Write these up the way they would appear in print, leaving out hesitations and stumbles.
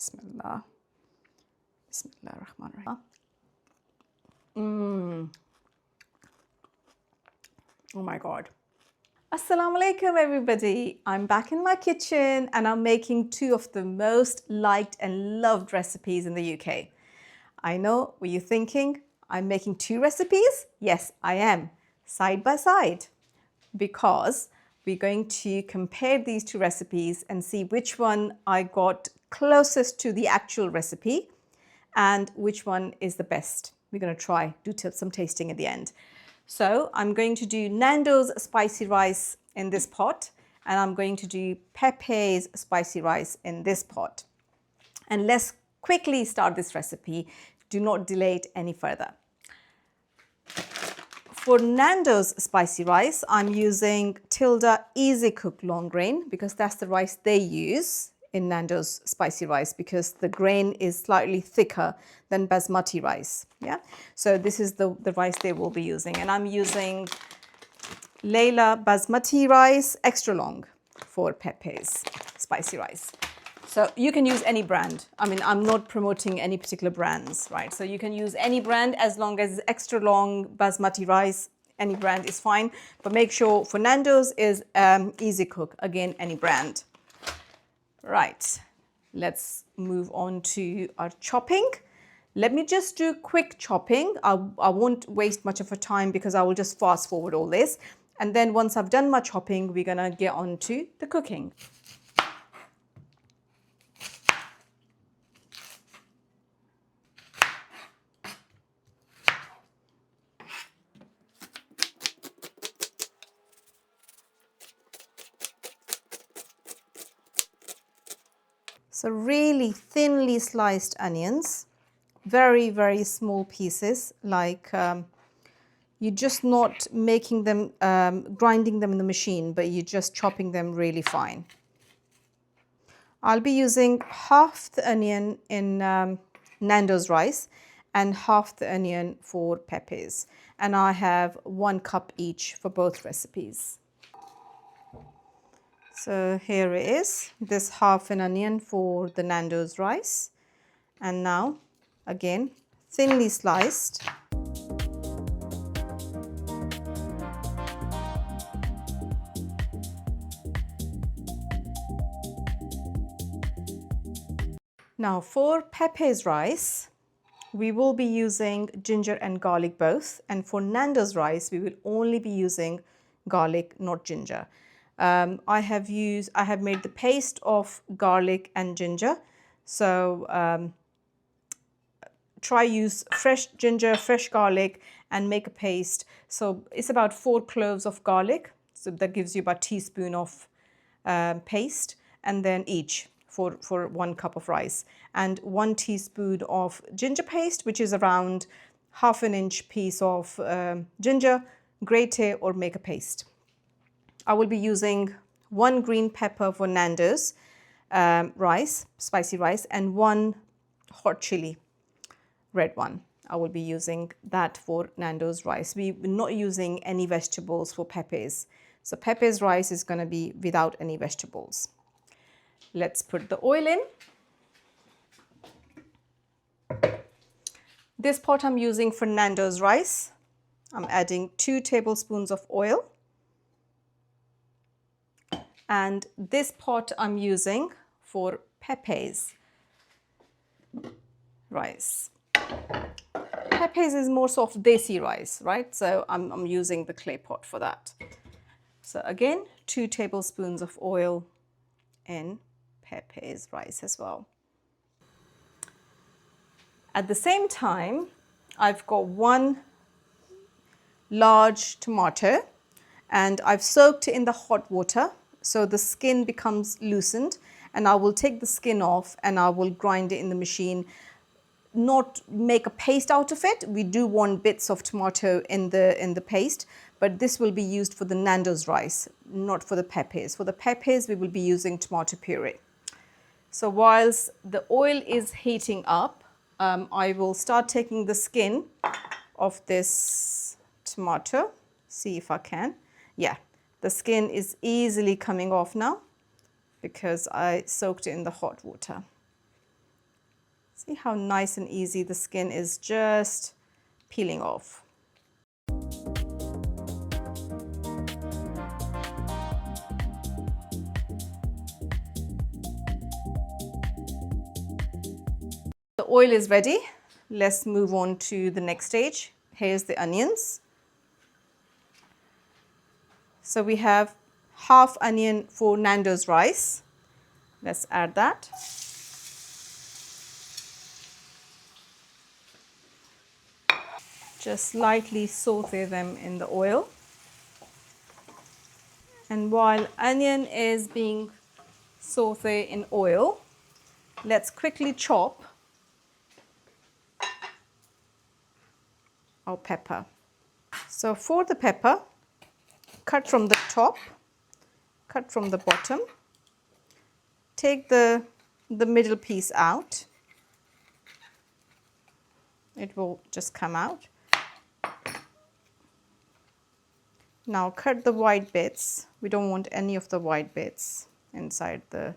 Bismillah. Bismillah ar-Rahman ar-Rahim. Oh my God. Assalamu alaikum everybody. I'm back in my kitchen and I'm making two of the most liked and loved recipes in the UK. I know what you're thinking. I'm making two recipes. Yes, I am. Side by side. Because we're going to compare these two recipes and see which one I got closest to the actual recipe and which one is the best. We're going to do some tasting at the end. So I'm going to do Nando's spicy rice in this pot, and I'm going to do Pepe's spicy rice in this pot. And let's quickly start this recipe. Do not delay it any further. For Nando's spicy rice, I'm using Tilda Easy Cook long grain because that's the rice they use in Nando's spicy rice because the grain is slightly thicker than basmati rice. Yeah, so this is the rice they will be using, and I'm using Layla basmati rice extra long for Pepe's spicy rice. So you can use any brand. I mean, I'm not promoting any particular brands, right? So you can use any brand as long as it's extra long basmati rice. Any brand is fine, but make sure for Nando's is Easy Cook. Again, any brand. Right, let's move on to our chopping. Let me just do quick chopping. I won't waste much of a time because I will just fast forward all this. And then once I've done my chopping, we're gonna get on to the cooking. So really thinly sliced onions, very, very small pieces, like you're just not making them, grinding them in the machine, but you're just chopping them really fine. I'll be using half the onion in Nando's rice and half the onion for Pepe's. And I have 1 cup each for both recipes. So here it is, this half an onion for the Nando's rice. And now, again, thinly sliced. Now for Pepe's rice, we will be using ginger and garlic both. And for Nando's rice, we will only be using garlic, not ginger. I have made the paste of garlic and ginger. So try use fresh ginger, fresh garlic and make a paste. So it's about 4 cloves of garlic. So that gives you about a teaspoon of paste, and then each for 1 cup of rice, and 1 teaspoon of ginger paste, which is around ½ inch piece of ginger, grate it or make a paste. I will be using 1 green pepper for Nando's rice, spicy rice, and 1 hot chili, red one. I will be using that for Nando's rice. We're not using any vegetables for Pepe's. So Pepe's rice is going to be without any vegetables. Let's put the oil in. This pot I'm using for Nando's rice. I'm adding 2 tablespoons of oil. And this pot I'm using for Pepe's rice. Pepe's is more soft desi rice, right? So I'm using the clay pot for that. So again, 2 tablespoons of oil in Pepe's rice as well. At the same time, I've got 1 large tomato and I've soaked it in the hot water so the skin becomes loosened, and I will take the skin off and I will grind it in the machine. Not make a paste out of it. We do want bits of tomato in the paste, but this will be used for the Nando's rice, not for the Pepe's. For the Pepe's, we will be using tomato puree. So whilst the oil is heating up, I will start taking the skin of this tomato. See if I can. Yeah, the skin is easily coming off now because I soaked it in the hot water. See how nice and easy the skin is just peeling off. The oil is ready. Let's move on to the next stage. Here's the onions. So we have half onion for Nando's rice. Let's add that. Just lightly saute them in the oil. And while onion is being sauteed in oil, let's quickly chop our pepper. So for the pepper, cut from the top, cut from the bottom, take the middle piece out. It will just come out. Now cut the white bits. We don't want any of the white bits inside the,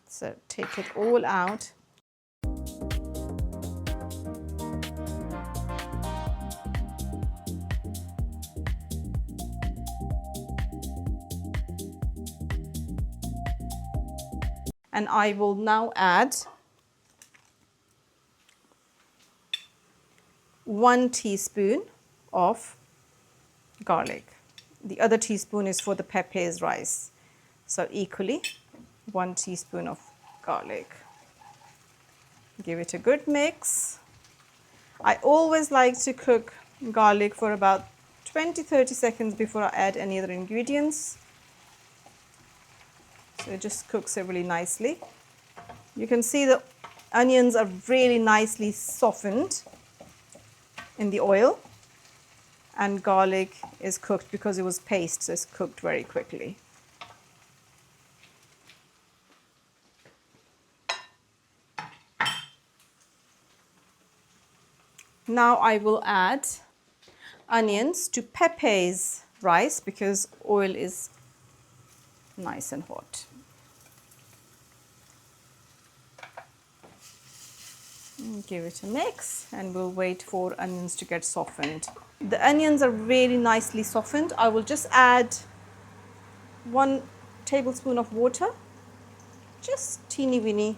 so take it all out. And I will now add 1 teaspoon of garlic. The other teaspoon is for the Pepe's rice. So equally, 1 teaspoon of garlic. Give it a good mix. I always like to cook garlic for about 20-30 seconds before I add any other ingredients. So it just cooks it really nicely. You can see the onions are really nicely softened in the oil, and garlic is cooked because it was paste, so it's cooked very quickly. Now I will add onions to Pepe's rice because oil is nice and hot. Give it a mix and we'll wait for onions to get softened. The onions are really nicely softened. I will just add 1 tablespoon of water, just teeny weeny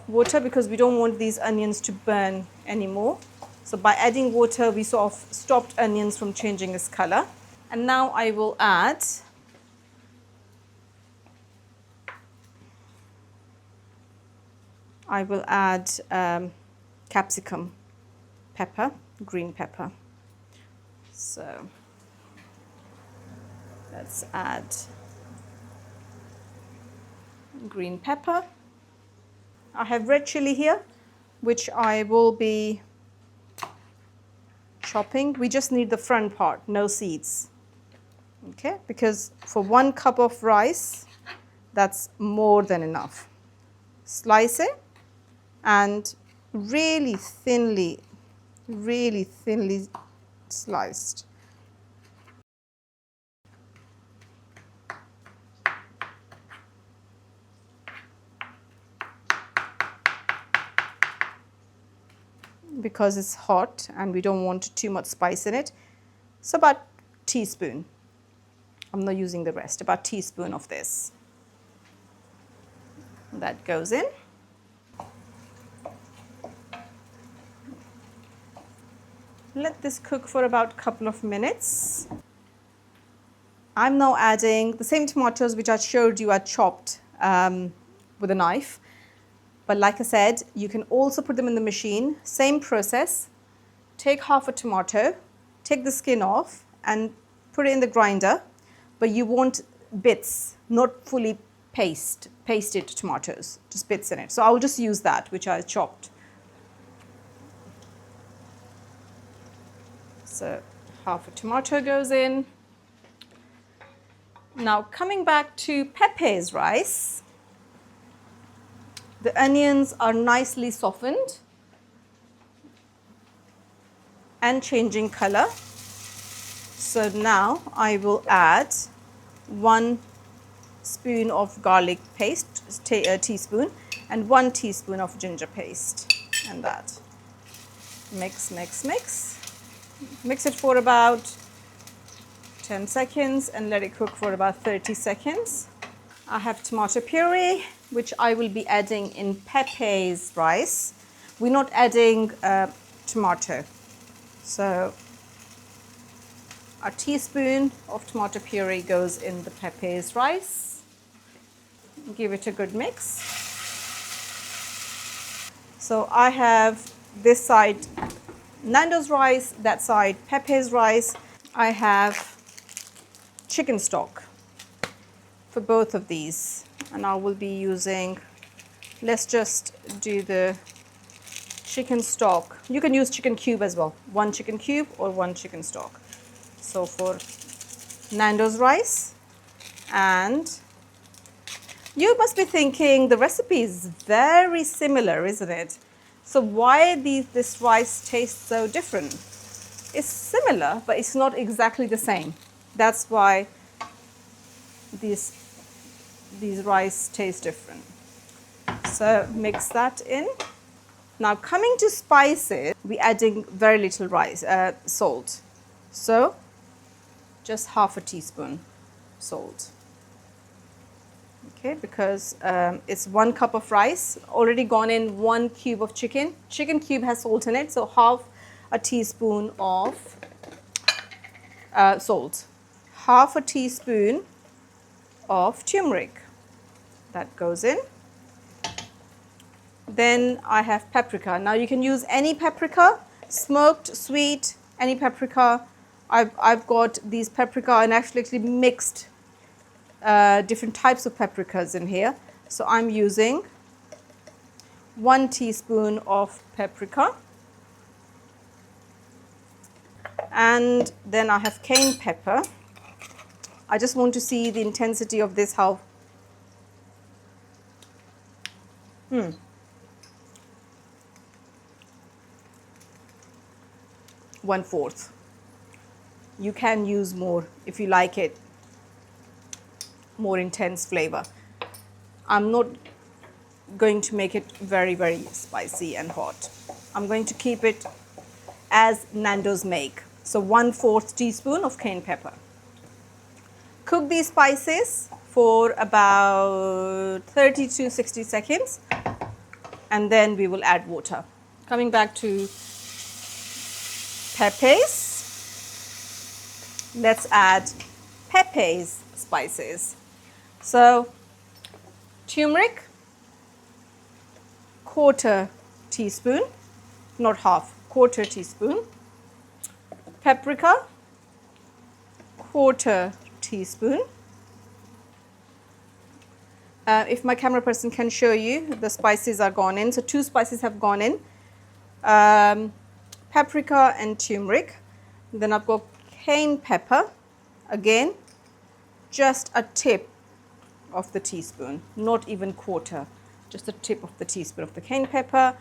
water because we don't want these onions to burn anymore. So by adding water, we sort of stopped onions from changing its color. And now I will add capsicum pepper, green pepper. So let's add green pepper. I have red chili here, which I will be chopping. We just need the front part, no seeds. Okay, because for 1 cup of rice, that's more than enough. Slice it and really thinly sliced. Because it's hot and we don't want too much spice in it. So about teaspoon. I'm not using the rest, about teaspoon of this. That goes in. Let this cook for about a couple of minutes. I'm now adding the same tomatoes which I showed you are chopped with a knife. But like I said, you can also put them in the machine. Same process. Take half a tomato, take the skin off and put it in the grinder. But you want bits, not fully pasted tomatoes, just bits in it. So I'll just use that which I chopped. So half a tomato goes in. Now coming back to Pepe's rice, the onions are nicely softened and changing color. So now I will add 1 spoon of garlic paste, a teaspoon, and 1 teaspoon of ginger paste, and that. Mix, mix, mix. Mix it for about 10 seconds and let it cook for about 30 seconds. I have tomato puree, which I will be adding in Pepe's rice. We're not adding tomato. So a teaspoon of tomato puree goes in the Pepe's rice. Give it a good mix. So I have this side Nando's rice, that side Pepe's rice. I have chicken stock for both of these, and I will be using, let's just do the chicken stock. You can use chicken cube as well, 1 chicken cube or 1 chicken stock. So for Nando's rice, and you must be thinking the recipe is very similar, isn't it? So why this rice tastes so different? It's similar, but it's not exactly the same. That's why these rice taste different. So mix that in. Now coming to spices, we're adding very little salt. So just half a teaspoon salt. Okay, because it's 1 cup of rice, already gone in 1 cube of chicken. Chicken cube has salt in it, so half a teaspoon of salt. Half a teaspoon of turmeric. That goes in. Then I have paprika. Now you can use any paprika, smoked, sweet, any paprika. I've got these paprika and actually mixed different types of paprikas in here. So I'm using 1 teaspoon of paprika. And then I have cayenne pepper. I just want to see the intensity of this, how 1/4. You can use more if you like it more intense flavor. I'm not going to make it very, very spicy and hot. I'm going to keep it as Nando's make. So 1/4 teaspoon of cayenne pepper. Cook these spices for about 30 to 60 seconds, and then we will add water. Coming back to Pepe's, let's add Pepe's spices. So turmeric, 1/4 teaspoon, not half, 1/4 teaspoon. Paprika, 1/4 teaspoon. If my camera person can show you, the spices are gone in. So 2 spices have gone in. Paprika and turmeric. Then I've got cayenne pepper. Again, just a tip of the teaspoon, not even 1/4, just a tip of the teaspoon of the cayenne pepper.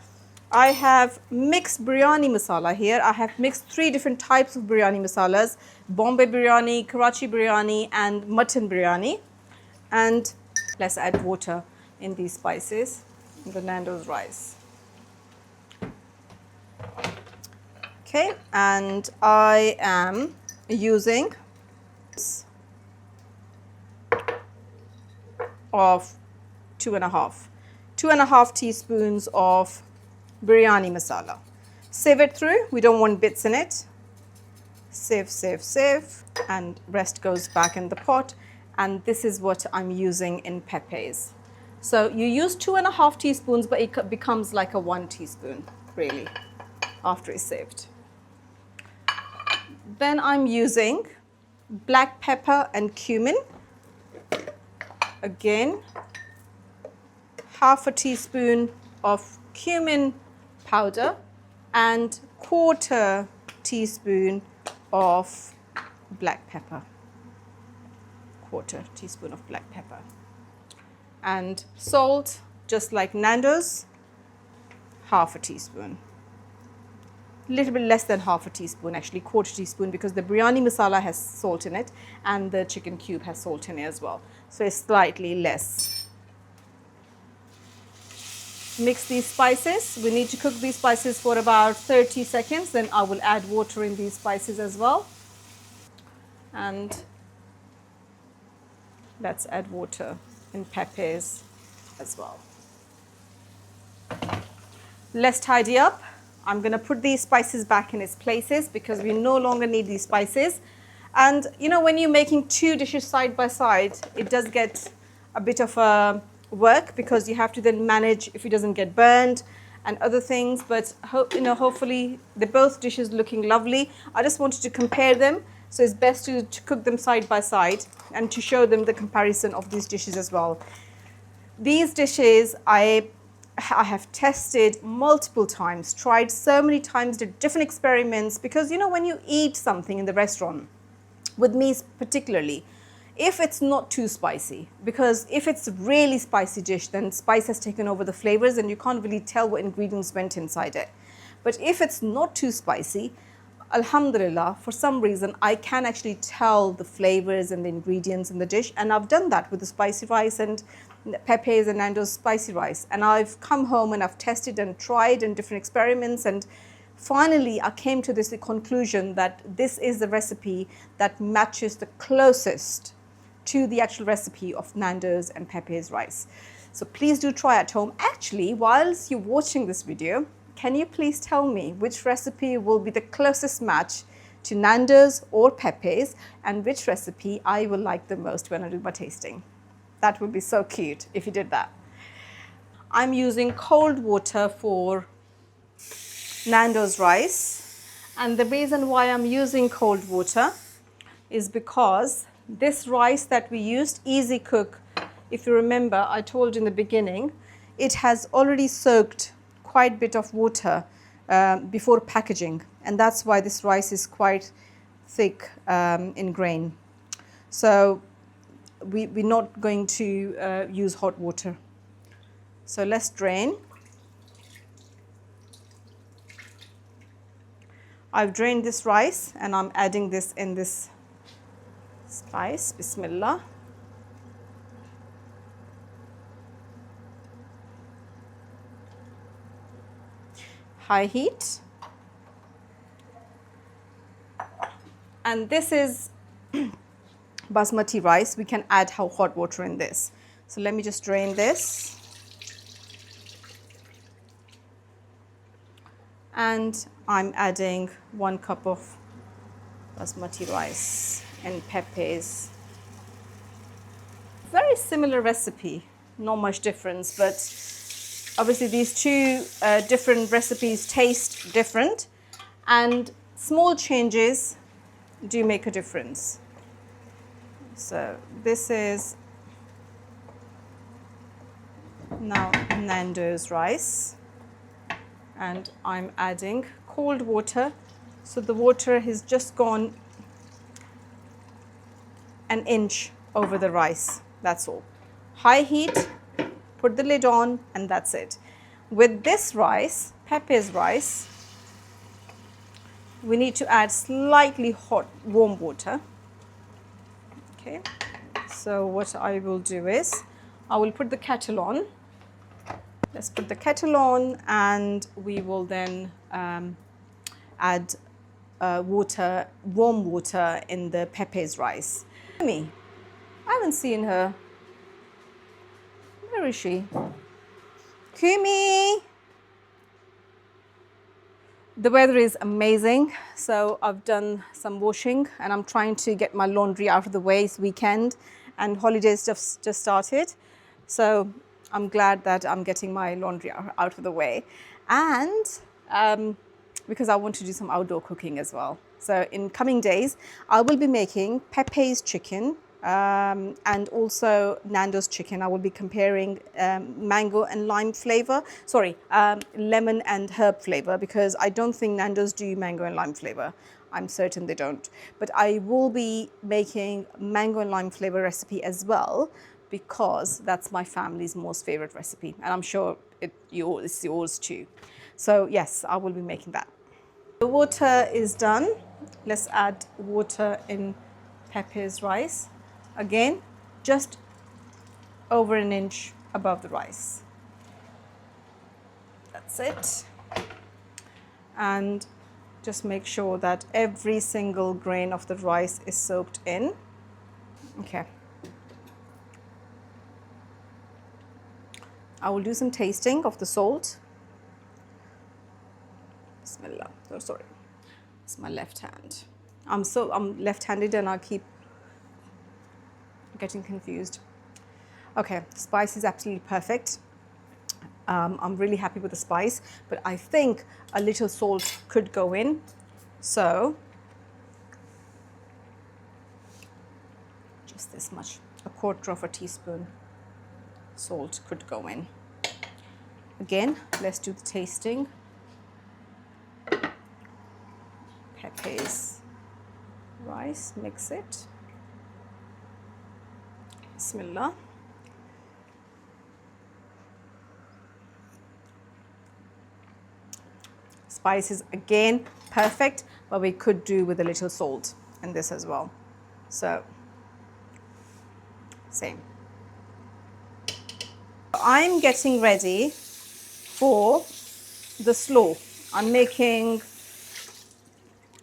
I have mixed biryani masala here. I have mixed 3 different types of biryani masalas: Bombay biryani, Karachi biryani, and mutton biryani. And let's add water in these spices, in the Nando's rice. Okay, and I am using of 2.5 teaspoons of biryani masala. Sieve it through. We don't want bits in it. Sieve, sieve, sieve, and rest goes back in the pot. And this is what I'm using in Pepe's. So you use 2.5 teaspoons, but it becomes like a 1 teaspoon, really, after it's sieved. Then I'm using black pepper and cumin. Again, 1/2 teaspoon of cumin powder and 1/4 teaspoon of black pepper. 1/4 teaspoon of black pepper. And salt, just like Nando's, 1/2 teaspoon. A little bit less than 1/2 teaspoon, actually 1/4 teaspoon, because the biryani masala has salt in it and the chicken cube has salt in it as well. So it's slightly less. mix these spices. We need to cook these spices for about 30 seconds. Then I will add water in these spices as well. And let's add water in peppers as well. Let's tidy up. I'm going to put these spices back in its places because we no longer need these spices. And you know, when you're making two dishes side by side, it does get a bit of work because you have to then manage if it doesn't get burned and other things. But hopefully they're both dishes looking lovely. I just wanted to compare them. So it's best to cook them side by side and to show them the comparison of these dishes as well. These dishes I have tested multiple times, tried so many times, did different experiments, because you know, when you eat something in the restaurant, with me particularly, if it's not too spicy, because if it's a really spicy dish, then spice has taken over the flavors and you can't really tell what ingredients went inside it. But if it's not too spicy, alhamdulillah, for some reason, I can actually tell the flavors and the ingredients in the dish. And I've done that with the spicy rice and Pepe's and Nando's spicy rice. And I've come home and I've tested and tried in different experiments. And finally, I came to this conclusion that this is the recipe that matches the closest to the actual recipe of Nando's and Pepe's rice. So please do try at home. Actually, whilst you're watching this video, can you please tell me which recipe will be the closest match to Nando's or Pepe's, and which recipe I will like the most when I do my tasting? That would be so cute if you did that. I'm using cold water for Nando's rice, and the reason why I'm using cold water is because this rice that we used, Easy Cook, if you remember, I told you in the beginning, it has already soaked quite a bit of water before packaging, and that's why this rice is quite thick in grain. So we're not going to use hot water. So let's drain. I've drained this rice and I'm adding this in this spice. Bismillah. High heat. And this is basmati rice. We can add hot water in this. So let me just drain this. And I'm adding 1 cup of basmati rice and Pepe's. Very similar recipe, not much difference, but obviously these two different recipes taste different, and small changes do make a difference. So this is now Nando's rice, and I'm adding cold water. So the water has just gone an inch over the rice, that's all. High heat, put the lid on, and that's it. With this rice, Pepe's rice, we need to add slightly hot, warm water. Okay, so what I will do is, I will put the kettle on. Let's put the kettle on, and we will then add water, warm water in the Pepe's rice. I haven't seen her. Where is she? Kumi! The weather is amazing, so I've done some washing and I'm trying to get my laundry out of the way. It's weekend and holidays just started. So I'm glad that I'm getting my laundry out of the way. And because I want to do some outdoor cooking as well. So in coming days, I will be making Pepe's chicken and also Nando's chicken. I will be comparing mango and lime flavor, lemon and herb flavor, because I don't think Nando's do mango and lime flavor. I'm certain they don't. But I will be making mango and lime flavor recipe as well, because that's my family's most favorite recipe. And I'm sure it's yours too. So yes, I will be making that. The water is done. Let's add water in Pepe's rice. Again, just over an inch above the rice. That's it. And just make sure that every single grain of the rice is soaked in. Okay. I will do some tasting of the salt. Bismillah. Oh, sorry. It's my left hand. I'm left-handed and I keep getting confused. Okay, the spice is absolutely perfect. I'm really happy with the spice, but I think a little salt could go in. So, just this much, 1/4 teaspoon salt could go in. Again, let's do the tasting. Pepe's rice, mix it. Bismillah. Spice is again perfect, but we could do with a little salt in this as well. So, same. I'm getting ready for the slaw. I'm making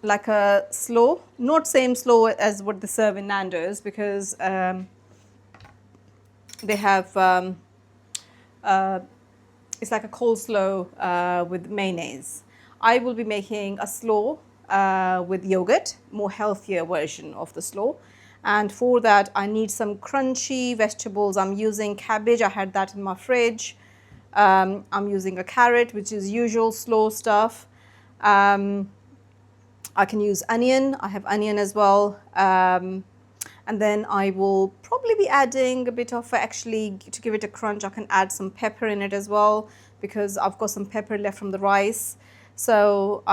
like a slaw, not same slaw as what they serve in Nando's, because they have it's like a coleslaw with mayonnaise. I will be making a slaw with yogurt, more healthier version of the slaw. And for that, I need some crunchy vegetables. I'm using cabbage. I had that in my fridge. I'm using a carrot, which is usual slaw stuff. I can use onion. I have onion as well. And then I will probably be adding a bit of, actually, to give it a crunch, I can add some pepper in it as well, because I've got some pepper left from the rice. So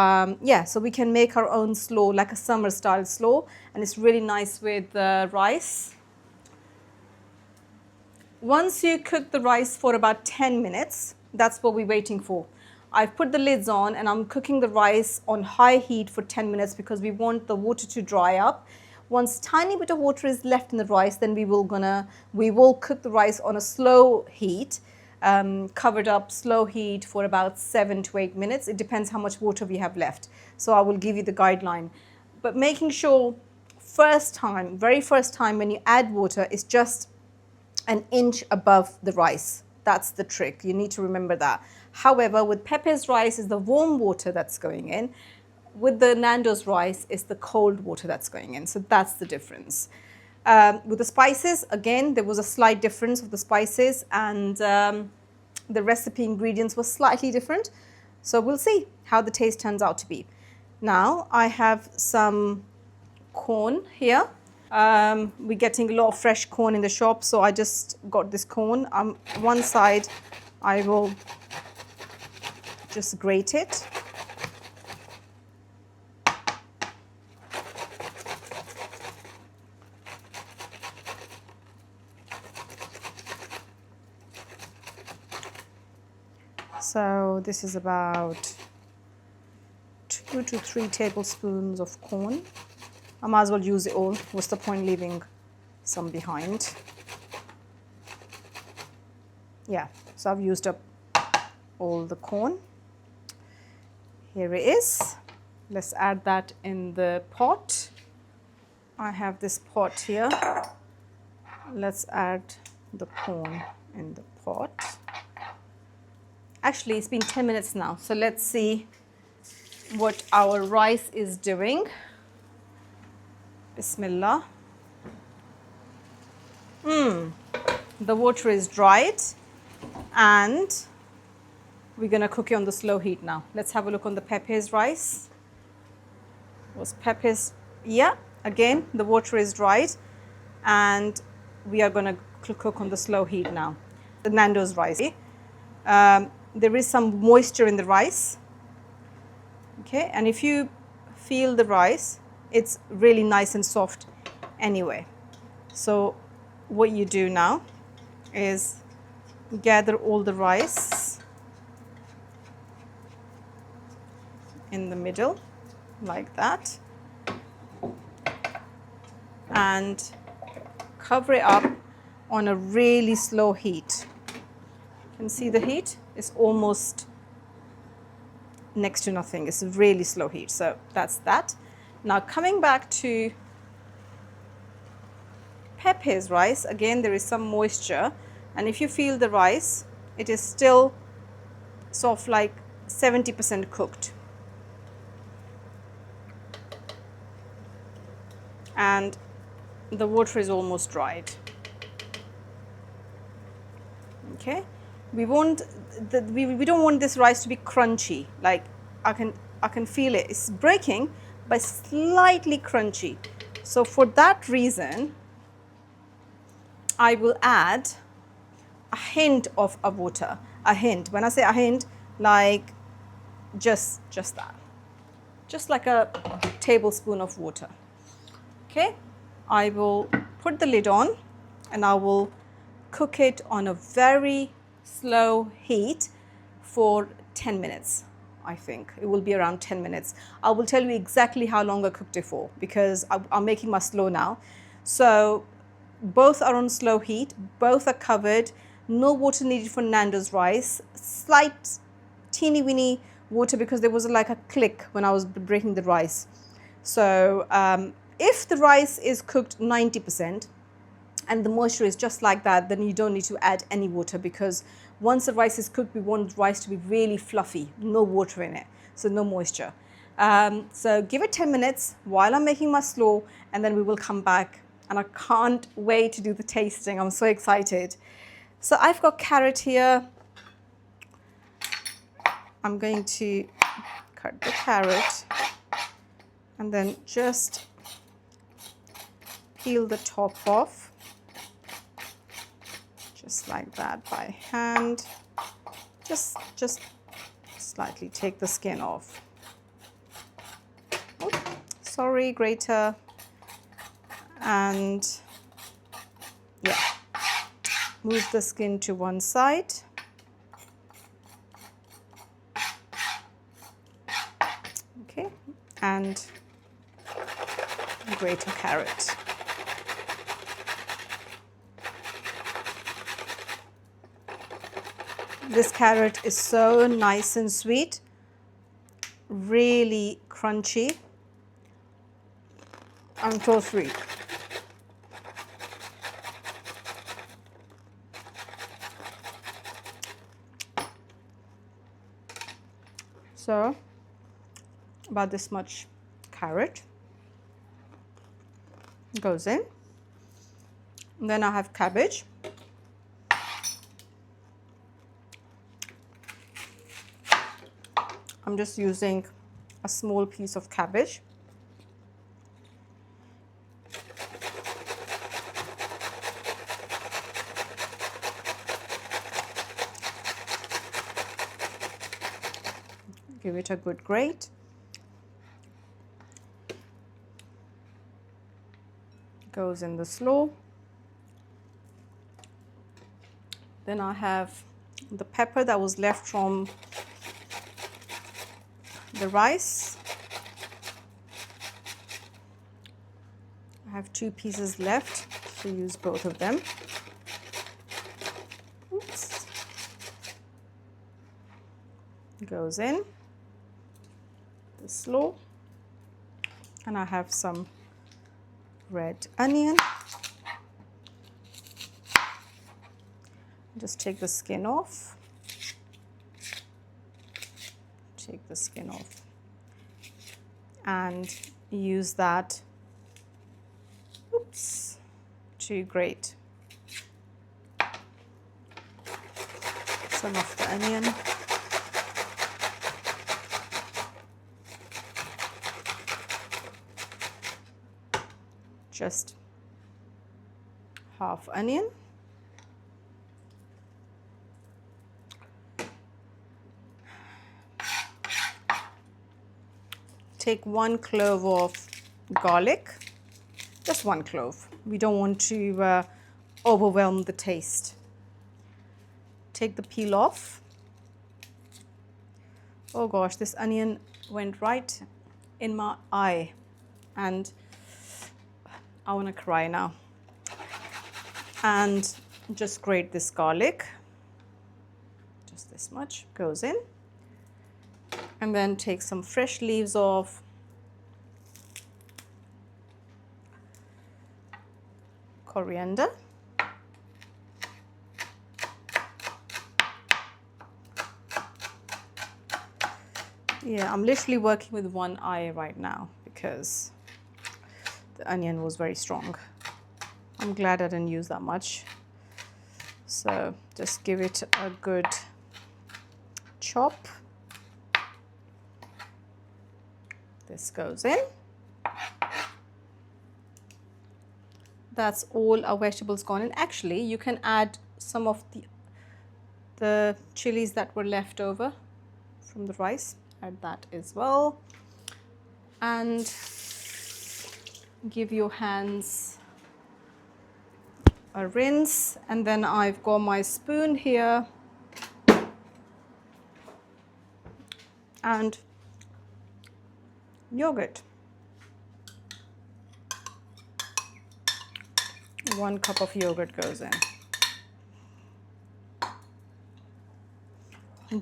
yeah, so we can make our own slaw, like a summer style slaw, and it's really nice with rice. Once you cook the rice for about 10 minutes, that's what we're waiting for. I've put the lids on and I'm cooking the rice on high heat for 10 minutes because we want the water to dry up. Once tiny bit of water is left in the rice, then we will cook the rice on a slow heat, covered up, slow heat for about 7 to 8 minutes. It depends how much water we have left. So I will give you the guideline. But making sure very first time when you add water, is just an inch above the rice. That's the trick. You need to remember that. However, with Pepe's rice is the warm water that's going in. With the Nando's rice, it's the cold water that's going in. So that's the difference. With the spices, again, there was a slight difference of the spices, and the recipe ingredients were slightly different. So we'll see how the taste turns out to be. Now, I have some corn here. We're getting a lot of fresh corn in the shop, so I just got this corn. One side, I will just grate it. So this is about 2 to 3 tablespoons of corn. I might as well use it all. What's the point leaving some behind? Yeah, so I've used up all the corn. Here it is. Let's add that in the pot. I have this pot here. Let's add the corn in the pot. Actually, it's been 10 minutes now, so let's see what our rice is doing. Bismillah. The water is dried, and we're going to cook it on the slow heat now. Let's have a look on the Pepe's rice. Was Pepe's, yeah, again, the water is dried, and we are going to cook on the slow heat now. The Nando's rice. There is some moisture in the rice. Okay, and if you feel the rice, it's really nice and soft anyway. So what you do now is gather all the rice in the middle like that and cover it up on a really slow heat. You can see the heat is almost next to nothing. It's really slow heat. So that's that. Now coming back to Pepe's rice, again there is some moisture, and if you feel the rice, it is still sort of like 70% cooked. And the water is almost dried. Okay, we don't want this rice to be crunchy. Like I can feel it. It's breaking, but slightly crunchy. So for that reason, I will add a hint of a water. A hint. When I say a hint, like just that, just like a tablespoon of water. Okay, I will put the lid on and I will cook it on a very slow heat for 10 minutes. I think it will be around 10 minutes. I will tell you exactly how long I cooked it for because I'm making my slaw now. So both are on slow heat, both are covered, no water needed for Nando's rice, slight teeny weeny water because there was like a click when I was breaking the rice. So if the rice is cooked 90% and the moisture is just like that, then you don't need to add any water because once the rice is cooked, we want the rice to be really fluffy, no water in it, so no moisture. So give it 10 minutes while I'm making my slaw and then we will come back, and I can't wait to do the tasting. I'm so excited. So I've got carrot here. I'm going to cut the carrot and then just peel the top off, just like that by hand. Just slightly take the skin off. Oops, sorry, grater. And yeah, move the skin to one side. Okay, and grate a carrot. This carrot is so nice and sweet, really crunchy and so sweet. So about this much carrot goes in. And then I have cabbage. I'm just using a small piece of cabbage. Give it a good grate. Goes in the slaw. Then I have the pepper that was left from the rice. I have 2 pieces left, so use both of them. Oops. Goes in the slaw, and I have some red onion. Just take the skin off. Take the skin off and use that, oops, to grate some of the onion. Just half onion. Take 1 clove of garlic, just 1 clove. We don't want to overwhelm the taste. Take the peel off. Oh gosh, this onion went right in my eye and I want to cry now. And just grate this garlic. Just this much goes in. And then take some fresh leaves of coriander. Yeah, I'm literally working with one eye right now because the onion was very strong. I'm glad I didn't use that much. So just give it a good chop. This goes in. That's all our vegetables gone in. Actually, you can add some of the chilies that were left over from the rice. Add that as well. And give your hands a rinse. And then I've got my spoon here. And yogurt. 1 cup of yogurt goes in.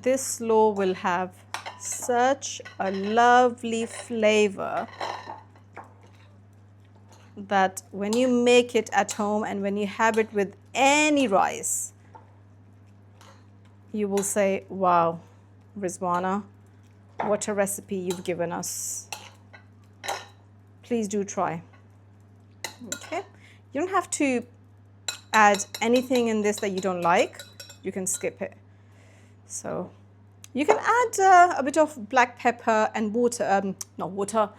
This slaw will have such a lovely flavor that when you make it at home and when you have it with any rice, you will say, wow, Rizwana, what a recipe you've given us. Please do try. Okay, you don't have to add anything in this that you don't like. You can skip it. So you can add a bit of black pepper and water, not water,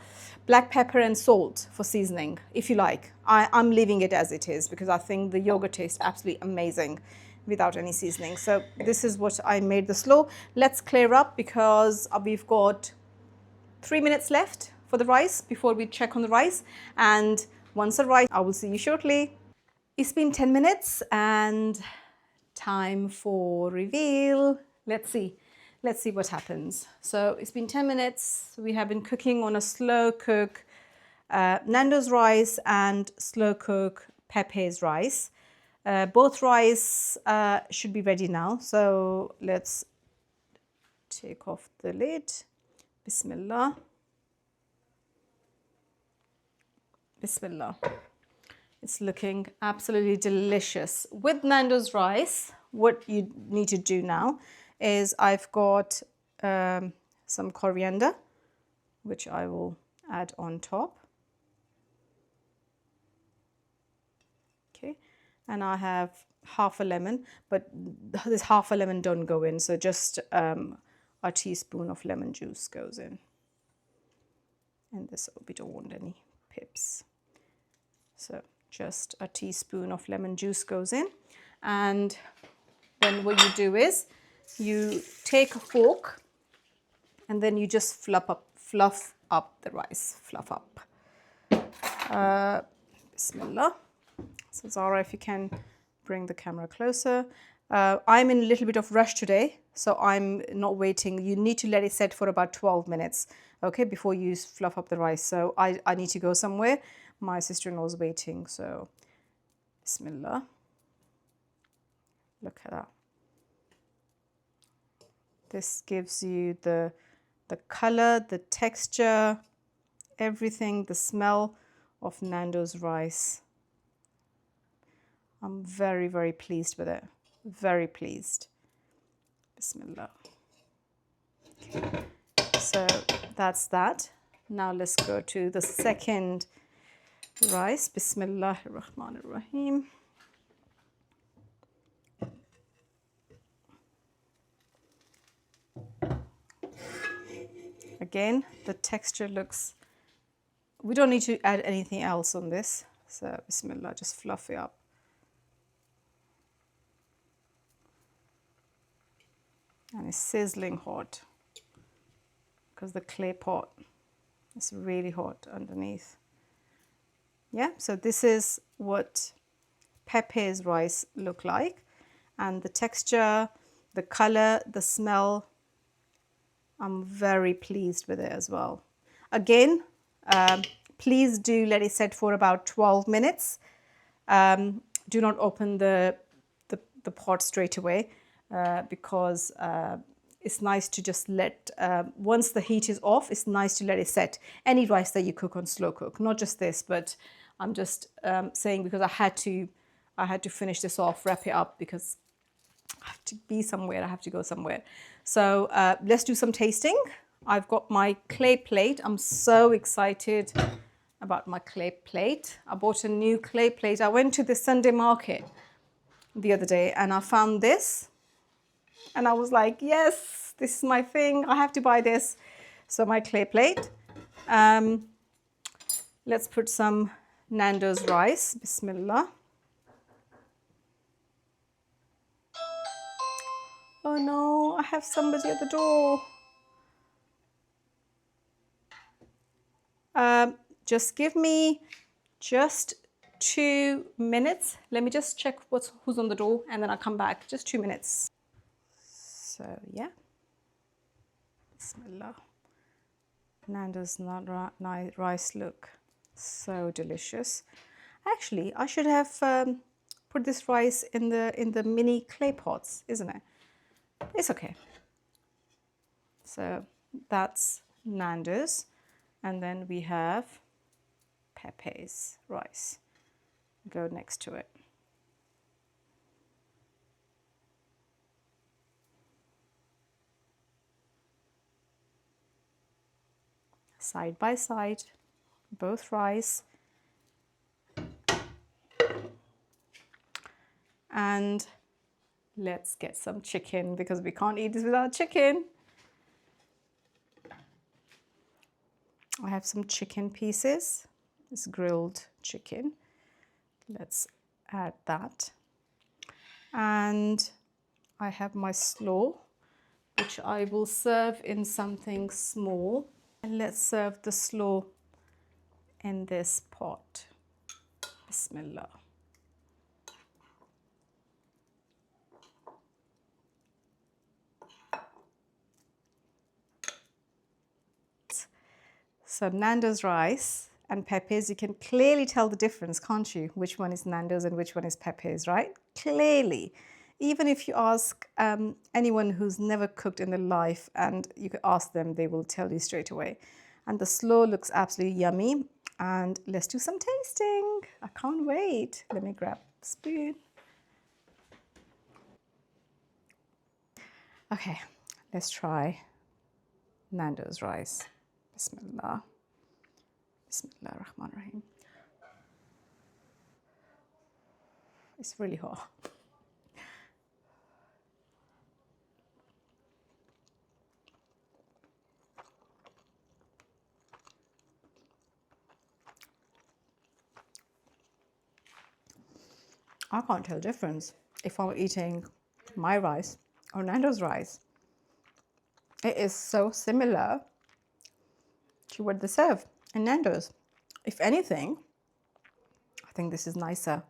black pepper and salt for seasoning if you like. I'm leaving it as it is because I think the yogurt tastes absolutely amazing without any seasoning. So this is what I made the slaw. Let's clear up because we've got 3 minutes left for the rice before we check on the rice. And once the rice, I will see you shortly. It's been 10 minutes and time for reveal. Let's see what happens. So it's been 10 minutes. We have been cooking on a slow cook Nando's rice and slow cook Pepe's rice. Both rice should be ready now. So let's take off the lid. Bismillah. Bismillah. It's looking absolutely delicious. With Nando's rice, what you need to do now is I've got some coriander, which I will add on top. Okay, and I have half a lemon, but this half a lemon don't go in, so just a teaspoon of lemon juice goes in. And this, we don't want any pips. So just a teaspoon of lemon juice goes in. And then what you do is you take a fork and then you just fluff up the rice, fluff up. Bismillah. So Zara, if you can bring the camera closer. I'm in a little bit of rush today, so I'm not waiting. You need to let it set for about 12 minutes, okay, before you fluff up the rice. So I need to go somewhere. My sister-in-law is waiting, so Bismillah. Look at that. This gives you the color, the texture, everything, the smell of Nando's rice. I'm very, very pleased with it. Very pleased. Bismillah. Okay. So that's that. Now let's go to the second rice. Bismillahir Rahmanir Rahim. Again, the texture looks, we don't need to add anything else on this. So Bismillah, just fluff it up. And it's sizzling hot because the clay pot is really hot underneath. Yeah, so this is what Pepe's rice look like, and the texture, the color, the smell, I'm very pleased with it as well. Again, please do let it set for about 12 minutes. Do not open the pot straight away because it's nice to just let, once the heat is off, it's nice to let it set. Any rice that you cook on slow cook, not just this, but I'm just saying because I had to finish this off, wrap it up because I have to be somewhere, I have to go somewhere. So let's do some tasting. I've got my clay plate. I'm so excited about my clay plate. I bought a new clay plate. I went to the Sunday market the other day and I found this and I was like, yes, this is my thing. I have to buy this. So my clay plate. Let's put some Nando's rice. Bismillah. Oh no, I have somebody at the door. Just give me just 2 minutes. Let me just check who's on the door and then I'll come back. Just 2 minutes. So yeah. Bismillah. Nando's rice look so delicious. Actually, I should have put this rice in the mini clay pots, isn't it? It's okay. So that's Nando's. And then we have Pepe's rice. Go next to it. Side by side, both rice. And let's get some chicken because we can't eat this without chicken. I have some chicken pieces. It's grilled chicken. Let's add that. And I have my slaw, which I will serve in something small. And let's serve the slaw in this pot. Bismillah. So Nando's rice and Pepe's, you can clearly tell the difference, can't you? Which one is Nando's and which one is Pepe's, right? Clearly. Even if you ask anyone who's never cooked in their life and you could ask them, they will tell you straight away. And the slaw looks absolutely yummy. And let's do some tasting. I can't wait. Let me grab a spoon. Okay, let's try Nando's rice. Bismillah. Bismillah ar-Rahman ar-Rahim. It's really hot. I can't tell the difference if I'm eating my rice or Nando's rice. It is so similar to what they serve in Nando's. If anything, I think this is nicer.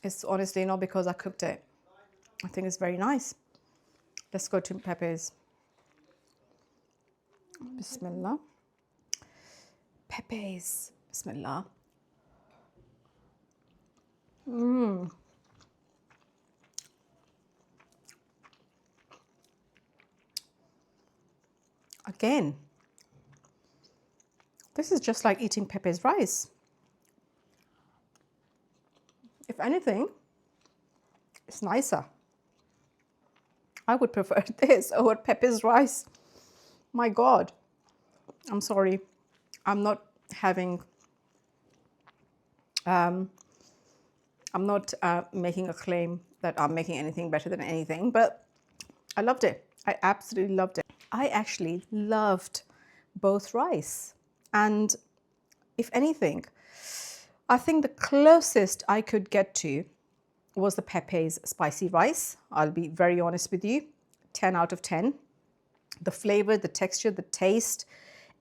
It's honestly not because I cooked it. I think it's very nice. Let's go to Pepe's. Bismillah. Pepe's. Bismillah. Again, this is just like eating Pepe's rice. If anything, it's nicer. I would prefer this over Pepe's rice. My God. I'm sorry. I'm not having... I'm not making a claim that I'm making anything better than anything, but I loved it. I absolutely loved it. I actually loved both rice. And if anything, I think the closest I could get to was the Pepe's spicy rice. I'll be very honest with you, 10 out of 10. The flavor, the texture, the taste,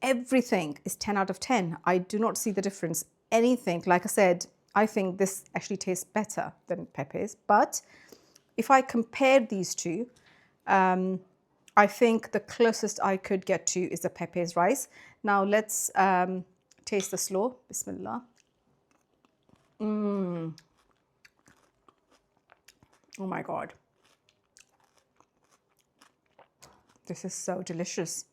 everything is 10 out of 10. I do not see the difference. Anything, like I said, I think this actually tastes better than Pepe's. But if I compare these two, I think the closest I could get to is the Pepe's rice. Now let's taste the slaw. Bismillah. Oh my God. This is so delicious.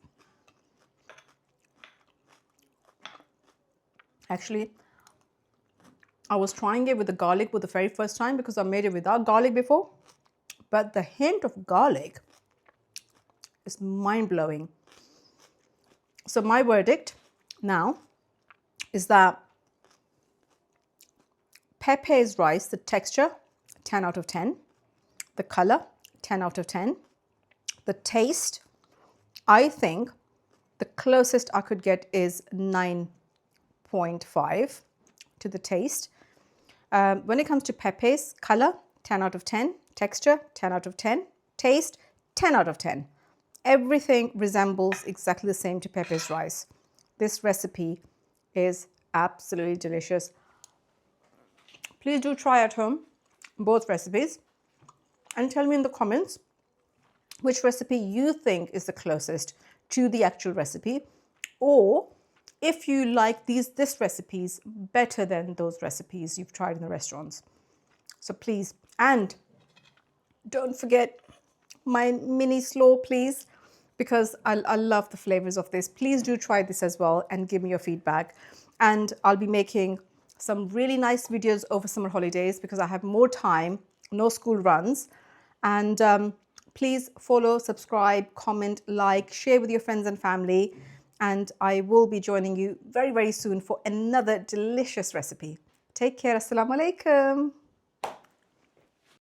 Actually, I was trying it with the garlic for the very first time because I made it without garlic before. But the hint of garlic is mind-blowing. So my verdict now is that Pepe's rice, the texture, 10 out of 10. The color, 10 out of 10. The taste, I think the closest I could get is 9.5 to the taste. When it comes to Pepe's color, 10 out of 10. Texture, 10 out of 10. Taste, 10 out of 10. Everything resembles exactly the same to Pepe's rice. This recipe is absolutely delicious. Please do try at home both recipes and tell me in the comments which recipe you think is the closest to the actual recipe, or if you like this recipes better than those recipes you've tried in the restaurants. So please, and don't forget my mini slaw, please, because I love the flavors of this. Please do try this as well and give me your feedback. And I'll be making some really nice videos over summer holidays because I have more time, no school runs. And please follow, subscribe, comment, like, share with your friends and family. And I will be joining you very, very soon for another delicious recipe. Take care. Assalamu alaikum.